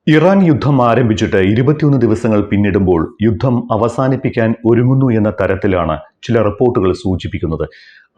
Iran യുദ്ധം ആരംഭിച്ചിട്ട് 21 ദിവസങ്ങൾ പിന്നിടുമ്പോൾ യുദ്ധം അവസാനിപ്പിക്കാൻ ഒരുങ്ങുന്നു എന്ന തരത്തിലാണ് ചില റിപ്പോർട്ടുകൾ സൂചിപ്പിക്കുന്നത്.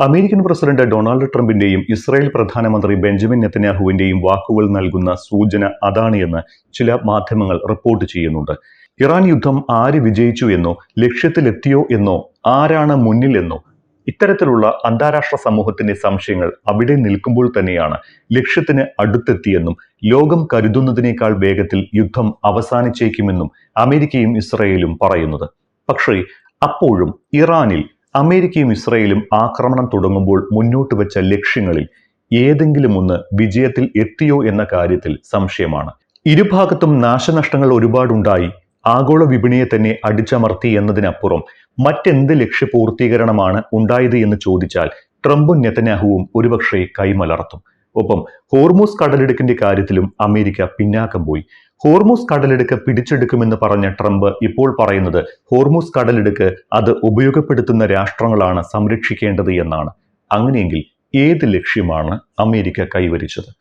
അമേരിക്കൻ പ്രസിഡന്റ് ഡൊണാൾഡ് ട്രംപിന്റെയും ഇസ്രായേൽ പ്രധാനമന്ത്രി ബെഞ്ചമിൻ നെതന്യാഹുവിന്റെയും വാക്കുകൾ നൽകുന്ന സൂചന അതാണ് എന്ന് ചില മാധ്യമങ്ങൾ റിപ്പോർട്ട് ചെയ്യുന്നുണ്ട്. ഇറാൻ യുദ്ധം ആര് വിജയിച്ചു എന്നോ ലക്ഷ്യത്തിലെത്തിയോ എന്നോ ആരാണ് മുന്നിൽ എന്നോ ഇത്തരത്തിലുള്ള അന്താരാഷ്ട്ര സമൂഹത്തിന്റെ സംശയങ്ങൾ അവിടെ നിൽക്കുമ്പോൾ തന്നെയാണ് ലക്ഷ്യത്തിന് അടുത്തെത്തിയെന്നും ലോകം കരുതുന്നതിനേക്കാൾ വേഗത്തിൽ യുദ്ധം അവസാനിച്ചേക്കുമെന്നും അമേരിക്കയും ഇസ്രയേലും പറയുന്നത്. പക്ഷേ അപ്പോഴും ഇറാനിൽ അമേരിക്കയും ഇസ്രയേലും ആക്രമണം തുടങ്ങുമ്പോൾ മുന്നോട്ട് വെച്ച ലക്ഷ്യങ്ങളിൽ ഏതെങ്കിലും ഒന്ന് വിജയത്തിൽ എത്തിയോ എന്ന കാര്യത്തിൽ സംശയമാണ്. ഇരുഭാഗത്തും നാശനഷ്ടങ്ങൾ ഒരുപാടുണ്ടായി, ആഗോള വിപണിയെ തന്നെ അടിച്ചമർത്തി എന്നതിനപ്പുറം മറ്റെന്ത് ലക്ഷ്യപൂർത്തീകരണമാണ് ഉണ്ടായത് എന്ന് ചോദിച്ചാൽ ട്രംപും നെതന്യാഹുവും ഒരുപക്ഷെ കൈമലർത്തും. ഒപ്പം ഹോർമൂസ് കടലിടുക്കിന്റെ കാര്യത്തിലും അമേരിക്ക പിന്നാക്കം പോയി. ഹോർമൂസ് കടലിടുക്ക് പിടിച്ചെടുക്കുമെന്ന് പറഞ്ഞ ട്രംപ് ഇപ്പോൾ പറയുന്നത് ഹോർമൂസ് കടലിടുക്ക് അത് ഉപയോഗപ്പെടുത്തുന്ന രാഷ്ട്രങ്ങളാണ് സംരക്ഷിക്കേണ്ടത് എന്നാണ്. അങ്ങനെയെങ്കിൽ ഏത് ലക്ഷ്യമാണ് അമേരിക്ക കൈവരിച്ചത്?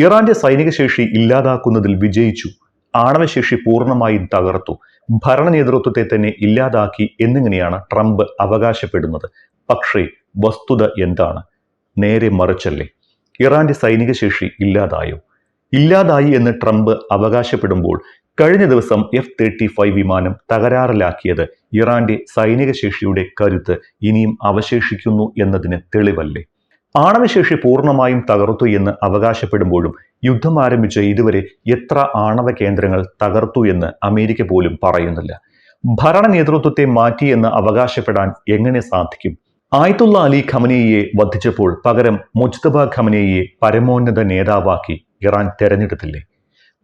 ഇറാന്റെ സൈനിക ശേഷി ഇല്ലാതാക്കുന്നതിൽ വിജയിച്ചു, ആണവശേഷി പൂർണ്ണമായും തകർത്തു, ഭരണ നേതൃത്വത്തെ തന്നെ ഇല്ലാതാക്കി എന്നിങ്ങനെയാണ് ട്രംപ് അവകാശപ്പെടുന്നത്. പക്ഷേ വസ്തുത എന്താണ്? നേരെ മറിച്ചല്ലേ? ഇറാന്റെ സൈനിക ശേഷി ഇല്ലാതായോ? ഇല്ലാതായി എന്ന് ട്രംപ് അവകാശപ്പെടുമ്പോൾ കഴിഞ്ഞ ദിവസം F-35 വിമാനം തകരാറിലാക്കിയത് ഇറാന്റെ സൈനിക ശേഷിയുടെ കരുത്ത് ഇനിയും അവശേഷിക്കുന്നു എന്നതിന് തെളിവല്ലേ? ആണവശേഷി പൂർണ്ണമായും തകർത്തു എന്ന് അവകാശപ്പെടുമ്പോഴും യുദ്ധം ആരംഭിച്ച് ഇതുവരെ എത്ര ആണവ കേന്ദ്രങ്ങൾ തകർത്തു എന്ന് അമേരിക്ക പോലും പറയുന്നില്ല. ഭരണ നേതൃത്വത്തെ മാറ്റി എന്ന് അവകാശപ്പെടാൻ എങ്ങനെ സാധിക്കും? ആയത്തുള്ള അലി ഖമനേയിയെ വധിച്ചപ്പോൾ പകരം മുജ്തബ ഖമനേയിയെ പരമോന്നത നേതാവാക്കി ഇറാൻ തെരഞ്ഞെടുത്തില്ലേ?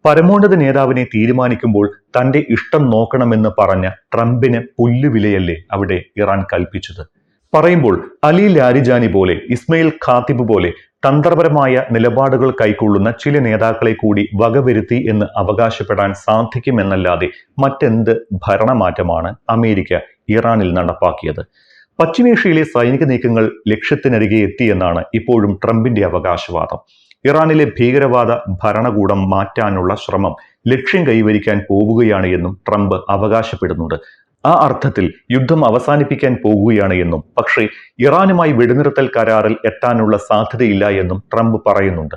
പരമോന്നത നേതാവിനെ തീരുമാനിക്കുമ്പോൾ തന്റെ ഇഷ്ടം നോക്കണമെന്ന് പറഞ്ഞ ട്രംപിന് പുല്ലുവിലയല്ലേ അവിടെ ഇറാൻ കൽപ്പിച്ചത്? പറയുമ്പോൾ അലി ലാരിജാനി പോലെ, ഇസ്മയിൽ ഖാത്തിബ് പോലെ തന്ത്രപരമായ നിലപാടുകൾ കൈക്കൊള്ളുന്ന ചില നേതാക്കളെ കൂടി വകവരുത്തി എന്ന് അവകാശപ്പെടാൻ സാധിക്കുമെന്നല്ലാതെ മറ്റെന്ത് ഭരണമാറ്റമാണ് അമേരിക്ക ഇറാനിൽ നടപ്പാക്കിയത്? പശ്ചിമേഷ്യയിലെ സൈനിക നീക്കങ്ങൾ ലക്ഷ്യത്തിനരികെ എത്തിയെന്നാണ് ഇപ്പോഴും ട്രംപിന്റെ അവകാശവാദം. ഇറാനിലെ ഭീകരവാദ ഭരണകൂടം മാറ്റാനുള്ള ശ്രമം ലക്ഷ്യം കൈവരിക്കാൻ പോവുകയാണ് എന്നും ട്രംപ് അവകാശപ്പെടുന്നുണ്ട്. ആ അർത്ഥത്തിൽ യുദ്ധം അവസാനിപ്പിക്കാൻ പോകുകയാണ് എന്നും, പക്ഷേ ഇറാനുമായി വെടിനിർത്തൽ കരാറിൽ എത്താനുള്ള സാധ്യതയില്ല എന്നും ട്രംപ് പറയുന്നുണ്ട്.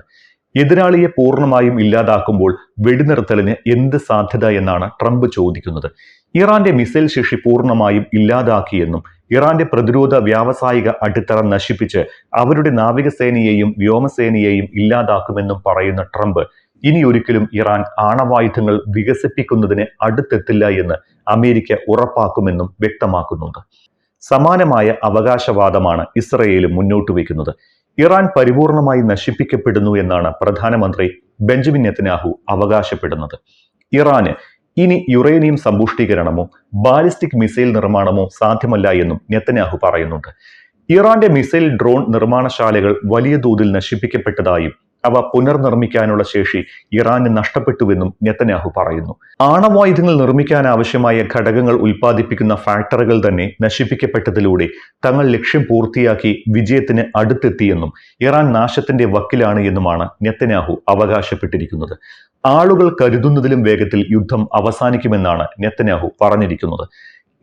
എതിരാളിയെ പൂർണ്ണമായും ഇല്ലാതാക്കുമ്പോൾ വെടിനിർത്തലിന് എന്ത് സാധ്യത എന്നാണ് ട്രംപ് ചോദിക്കുന്നത്. ഇറാന്റെ മിസൈൽ ശേഷി പൂർണ്ണമായും ഇല്ലാതാക്കിയെന്നും ഇറാന്റെ പ്രതിരോധ വ്യാവസായിക അടിത്തറ നശിപ്പിച്ച് അവരുടെ നാവികസേനയെയും വ്യോമസേനയെയും ഇല്ലാതാക്കുമെന്നും പറയുന്ന ട്രംപ് ഇനി ഒരിക്കലും ഇറാൻ ആണവായുധങ്ങൾ വികസിപ്പിക്കുന്നതിന് അടുത്തെത്തില്ല എന്ന് അമേരിക്ക ഉറപ്പാക്കുമെന്നും വ്യക്തമാക്കുന്നുണ്ട്. സമാനമായ അവകാശവാദമാണ് ഇസ്രയേലും മുന്നോട്ട് വയ്ക്കുന്നത്. ഇറാൻ പരിപൂർണമായി നശിപ്പിക്കപ്പെടുന്നു എന്നാണ് പ്രധാനമന്ത്രി ബെഞ്ചമിൻ നെതന്യാഹു അവകാശപ്പെടുന്നത്. ഇറാന് ഇനി യുറേനിയം സമ്പുഷ്ടീകരണമോ ബാലിസ്റ്റിക് മിസൈൽ നിർമ്മാണമോ സാധ്യമല്ല എന്നും നെതന്യാഹു പറയുന്നുണ്ട്. ഇറാന്റെ മിസൈൽ ഡ്രോൺ നിർമ്മാണശാലകൾ വലിയ തോതിൽ നശിപ്പിക്കപ്പെട്ടതായും അവ പുനർനിർമ്മിക്കാനുള്ള ശേഷി ഇറാന് നഷ്ടപ്പെട്ടുവെന്നും നെതന്യാഹു പറയുന്നു. ആണവായുധങ്ങൾ നിർമ്മിക്കാൻ ആവശ്യമായ ഘടകങ്ങൾ ഉൽപ്പാദിപ്പിക്കുന്ന ഫാക്ടറികൾ തന്നെ നശിപ്പിക്കപ്പെട്ടതിലൂടെ തങ്ങൾ ലക്ഷ്യം പൂർത്തിയാക്കി വിജയത്തിന് അടുത്തെത്തിയെന്നും ഇറാൻ നാശത്തിന്റെ വക്കിലാണ് എന്നുമാണ് നെതന്യാഹു അവകാശപ്പെട്ടിരിക്കുന്നത്. ആളുകൾ കരുതുന്നതിലും വേഗത്തിൽ യുദ്ധം അവസാനിക്കുമെന്നാണ് നെതന്യാഹു പറഞ്ഞിരിക്കുന്നത്.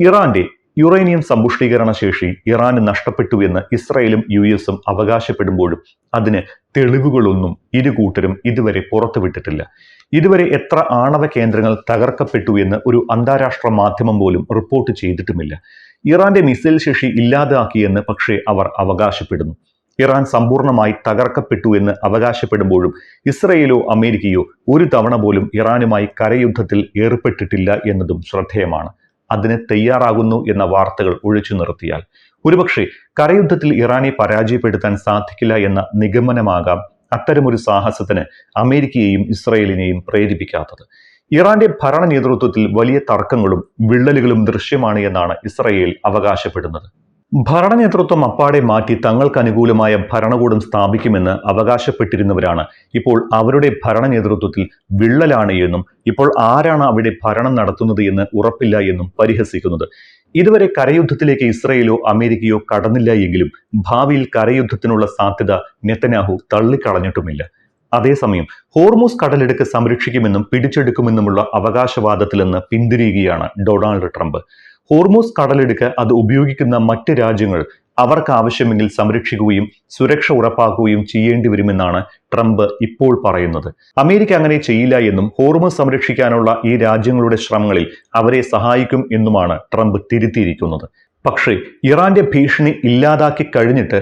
ഇറാന്റെ യുറേനിയം സമ്പുഷ്ടീകരണ ശേഷി ഇറാന് നഷ്ടപ്പെട്ടുവെന്ന് ഇസ്രായേലും US-ഉം അവകാശപ്പെടുമ്പോഴും അതിന് തെളിവുകളൊന്നും ഇരു കൂട്ടരും ഇതുവരെ പുറത്തുവിട്ടിട്ടില്ല. ഇതുവരെ എത്ര ആണവ കേന്ദ്രങ്ങൾ തകർക്കപ്പെട്ടു എന്ന് ഒരു അന്താരാഷ്ട്ര മാധ്യമം പോലും റിപ്പോർട്ട് ചെയ്തിട്ടുമില്ല. ഇറാന്റെ മിസൈൽ ശേഷി ഇല്ലാതാക്കിയെന്ന് പക്ഷേ അവർ അവകാശപ്പെടുന്നു. ഇറാൻ സമ്പൂർണ്ണമായി തകർക്കപ്പെട്ടു എന്ന് അവകാശപ്പെടുമ്പോഴും ഇസ്രയേലോ അമേരിക്കയോ ഒരു തവണ പോലും ഇറാനുമായി കരയുദ്ധത്തിൽ ഏർപ്പെട്ടിട്ടില്ല എന്നതും ശ്രദ്ധേയമാണ്. അതിന് തയ്യാറാകുന്നു എന്ന വാർത്തകൾ ഒഴിച്ചു നിർത്തിയാൽ ഒരുപക്ഷെ കരയുദ്ധത്തിൽ ഇറാനെ പരാജയപ്പെടുത്താൻ സാധിക്കില്ല എന്ന നിഗമനമാകാം അത്തരമൊരു സാഹസത്തിന് അമേരിക്കയെയും ഇസ്രയേലിനെയും പ്രേരിപ്പിക്കാത്തത്. ഇറാന്റെ ഭരണ നേതൃത്വത്തിൽ വലിയ തർക്കങ്ങളും വിള്ളലുകളും ദൃശ്യമാണ് എന്നാണ് ഇസ്രയേൽ അവകാശപ്പെടുന്നത്. ഭരണ നേതൃത്വം അപ്പാടെ മാറ്റി തങ്ങൾക്ക് അനുകൂലമായ ഭരണകൂടം സ്ഥാപിക്കുമെന്ന് അവകാശപ്പെട്ടിരുന്നവരാണ് ഇപ്പോൾ അവരുടെ ഭരണ നേതൃത്വത്തിൽ വിള്ളലാണ് എന്നും ഇപ്പോൾ ആരാണ് അവിടെ ഭരണം നടത്തുന്നത് എന്ന് ഉറപ്പില്ല എന്നും പരിഹസിക്കുന്നത്. ഇതുവരെ കരയുദ്ധത്തിലേക്ക് ഇസ്രയേലോ അമേരിക്കയോ കടന്നില്ല എങ്കിലും ഭാവിയിൽ കരയുദ്ധത്തിനുള്ള സാധ്യത നെതന്യാഹു തള്ളിക്കളഞ്ഞിട്ടുമില്ല. അതേസമയം ഹോർമൂസ് കടലിടുക്ക് സംരക്ഷിക്കുമെന്നും പിടിച്ചെടുക്കുമെന്നുമുള്ള അവകാശവാദത്തിൽ നിന്ന് പിന്തിരിയുകയാണ് ഡൊണാൾഡ് ട്രംപ്. ഹോർമൂസ് കടലിടുക്ക് അത് ഉപയോഗിക്കുന്ന മറ്റ് രാജ്യങ്ങൾ അവർക്ക് ആവശ്യമെങ്കിൽ സംരക്ഷിക്കുകയും സുരക്ഷ ഉറപ്പാക്കുകയും ചെയ്യേണ്ടി വരുമെന്നാണ് ട്രംപ് ഇപ്പോൾ പറയുന്നത്. അമേരിക്ക അങ്ങനെ ചെയ്യില്ല എന്നും ഹോർമൂസ് സംരക്ഷിക്കാനുള്ള ഈ രാജ്യങ്ങളുടെ ശ്രമങ്ങളിൽ അവരെ സഹായിക്കും എന്നുമാണ് ട്രംപ് തിരുത്തിയിരിക്കുന്നത്. പക്ഷേ ഇറാന്റെ ഭീഷണി ഇല്ലാതാക്കി കഴിഞ്ഞിട്ട്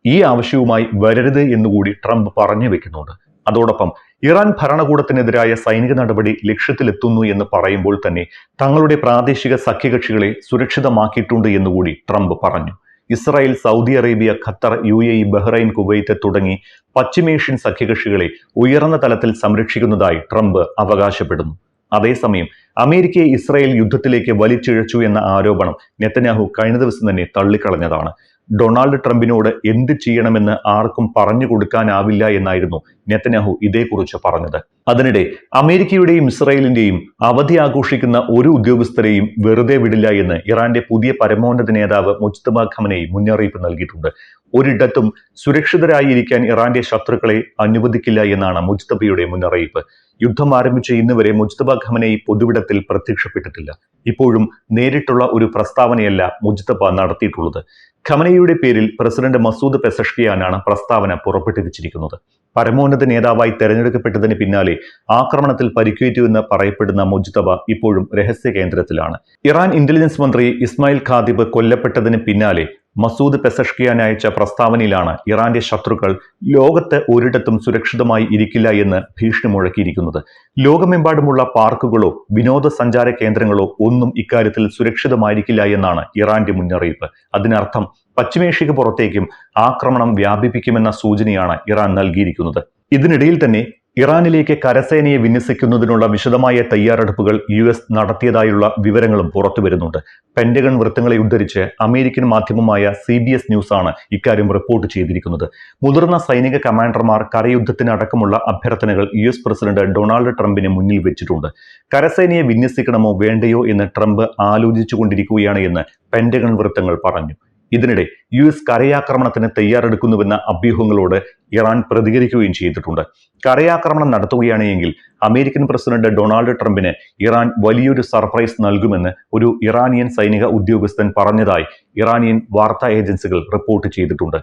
ഈ ആവശ്യവുമായി വരരുത് എന്നുകൂടി ട്രംപ് പറഞ്ഞു വെക്കുന്നുണ്ട്. അതോടൊപ്പം ഇറാൻ ഭരണകൂടത്തിനെതിരായ സൈനിക നടപടി ലക്ഷ്യത്തിലെത്തുന്നു എന്ന് പറയുമ്പോൾ തന്നെ തങ്ങളുടെ പ്രാദേശിക സഖ്യകക്ഷികളെ സുരക്ഷിതമാക്കിയിട്ടുണ്ട് എന്നുകൂടി ട്രംപ് പറഞ്ഞു. Israel, Saudi Arabia, Qatar, UAE, Bahrain, Kuwait തുടങ്ങി പശ്ചിമേഷ്യൻ സഖ്യകക്ഷികളെ ഉയർന്ന തലത്തിൽ സംരക്ഷിക്കുന്നതായി ട്രംപ് അവകാശപ്പെടുന്നു. അതേസമയം അമേരിക്കയെ ഇസ്രായേൽ യുദ്ധത്തിലേക്ക് വലിച്ചിഴച്ചു എന്ന ആരോപണം നെതന്യാഹു കഴിഞ്ഞ ദിവസം തന്നെ തള്ളിക്കളഞ്ഞതാണ്. ഡൊണാൾഡ് ട്രംപിനോട് എന്ത് ചെയ്യണമെന്ന് ആർക്കും പറഞ്ഞു കൊടുക്കാനാവില്ല എന്നായിരുന്നു നെതന്യാഹു ഇതേക്കുറിച്ച് പറഞ്ഞത്. അതിനിടെ അമേരിക്കയുടെയും ഇസ്രായേലിന്റെയും അവധി ആഘോഷിക്കുന്ന ഒരു ഉദ്യോഗസ്ഥരെയും വെറുതെ വിടില്ല എന്ന് ഇറാന്റെ പുതിയ പരമോന്നത നേതാവ് മുജ്തബ ഖമനേയി മുന്നറിയിപ്പ് നൽകിയിട്ടുണ്ട്. ഒരിടത്തും സുരക്ഷിതരായിരിക്കാൻ ഇറാന്റെ ശത്രുക്കളെ അനുവദിക്കില്ല എന്നാണ് മുജ്തബയുടെ മുന്നറിയിപ്പ്. യുദ്ധം ആരംഭിച്ച ഇന്ന് വരെ മുജ്തബ ഖമനേയി പൊതുവിടത്തിൽ പ്രത്യക്ഷപ്പെട്ടിട്ടില്ല. ഇപ്പോഴും നേരിട്ടുള്ള ഒരു പ്രസ്താവനയല്ല മുജ്തബ നടത്തിയിട്ടുള്ളത്. ഖമനേയിയുടെ പേരിൽ പ്രസിഡന്റ് മസൂദ് പെസഷ്കിയാനാണ് പ്രസ്താവന പുറപ്പെടുവിച്ചിരിക്കുന്നത്. പരമോന്നത നേതാവായി തെരഞ്ഞെടുക്കപ്പെട്ടതിന് പിന്നാലെ ആക്രമണത്തിൽ പരിക്കേറ്റുവെന്ന് പറയപ്പെടുന്ന മുജ്തബ ഇപ്പോഴും രഹസ്യ കേന്ദ്രത്തിലാണ്. ഇറാൻ ഇന്റലിജൻസ് മന്ത്രി ഇസ്മായിൽ ഖാദിബ് കൊല്ലപ്പെട്ടതിന് പിന്നാലെ മസൂദ് പെസഷ്കിയാൻ അയച്ച പ്രസ്താവനയിലാണ് ഇറാന്റെ ശത്രുക്കൾ ലോകത്ത് ഒരിടത്തും സുരക്ഷിതമായി ഇരിക്കില്ല എന്ന് ഭീഷണി മുഴക്കിയിരിക്കുന്നത്. ലോകമെമ്പാടുമുള്ള പാർക്കുകളോ വിനോദസഞ്ചാര കേന്ദ്രങ്ങളോ ഒന്നും ഇക്കാര്യത്തിൽ സുരക്ഷിതമായിരിക്കില്ല എന്നാണ് ഇറാന്റെ മുന്നറിയിപ്പ്. അതിനർത്ഥം പശ്ചിമേഷ്യക്ക് പുറത്തേക്കും ആക്രമണം വ്യാപിപ്പിക്കുമെന്ന സൂചനയാണ് ഇറാൻ നൽകിയിരിക്കുന്നത്. ഇതിനിടയിൽ തന്നെ ഇറാനിലേക്ക് കരസേനയെ വിന്യസിക്കുന്നതിനുള്ള വിശദമായ തയ്യാറെടുപ്പുകൾ US നടത്തിയതായുള്ള വിവരങ്ങളും പുറത്തു വരുന്നുണ്ട്. പെന്റഗൺ വൃത്തങ്ങളെ ഉദ്ധരിച്ച് അമേരിക്കൻ മാധ്യമമായ CBS ന്യൂസാണ് ഇക്കാര്യം റിപ്പോർട്ട് ചെയ്തിരിക്കുന്നത്. മുതിർന്ന സൈനിക കമാൻഡർമാർ കരയുദ്ധത്തിനടക്കമുള്ള അഭ്യർത്ഥനകൾ US പ്രസിഡന്റ് ഡൊണാൾഡ് ട്രംപിന് മുന്നിൽ വെച്ചിട്ടുണ്ട്. കരസേനയെ വിന്യസിക്കണമോ വേണ്ടയോ എന്ന് ട്രംപ് ആലോചിച്ചുകൊണ്ടിരിക്കുകയാണ് എന്ന് പെന്റഗൺ വൃത്തങ്ങൾ പറഞ്ഞു. ഇതിനിടെ US കരയാക്രമണത്തിന് തയ്യാറെടുക്കുന്നുവെന്ന അഭ്യൂഹങ്ങളോട് ഇറാൻ പ്രതികരിക്കുകയും ചെയ്തിട്ടുണ്ട്. കരയാക്രമണം നടത്തുകയാണെങ്കിൽ അമേരിക്കൻ പ്രസിഡന്റ് ഡൊണാൾഡ് ട്രംപിന് ഇറാൻ വലിയൊരു സർപ്രൈസ് നൽകുമെന്ന് ഒരു ഇറാനിയൻ സൈനിക ഉദ്യോഗസ്ഥൻ പറഞ്ഞതായി ഇറാനിയൻ വാർത്താ ഏജൻസികൾ റിപ്പോർട്ട് ചെയ്തിട്ടുണ്ട്.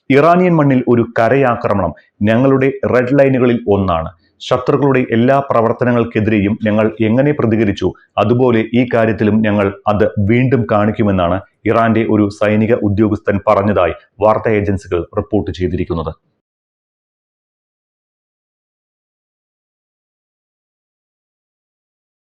ഇറാനിയൻ മണ്ണിൽ ഒരു കരയാക്രമണം ഞങ്ങളുടെ റെഡ് ലൈനുകളിൽ ഒന്നാണ്. ശത്രുക്കളുടെ എല്ലാ പ്രവർത്തനങ്ങൾക്കെതിരെയും ഞങ്ങൾ എങ്ങനെ പ്രതികരിച്ചു അതുപോലെ ഈ കാര്യത്തിലും ഞങ്ങൾ അത് വീണ്ടും കാണിക്കുമെന്നാണ് ഇറാന്റെ ഒരു സൈനിക ഉദ്യോഗസ്ഥൻ പറഞ്ഞതായി വാർത്താ ഏജൻസികൾ റിപ്പോർട്ട് ചെയ്തിരിക്കുന്നത്.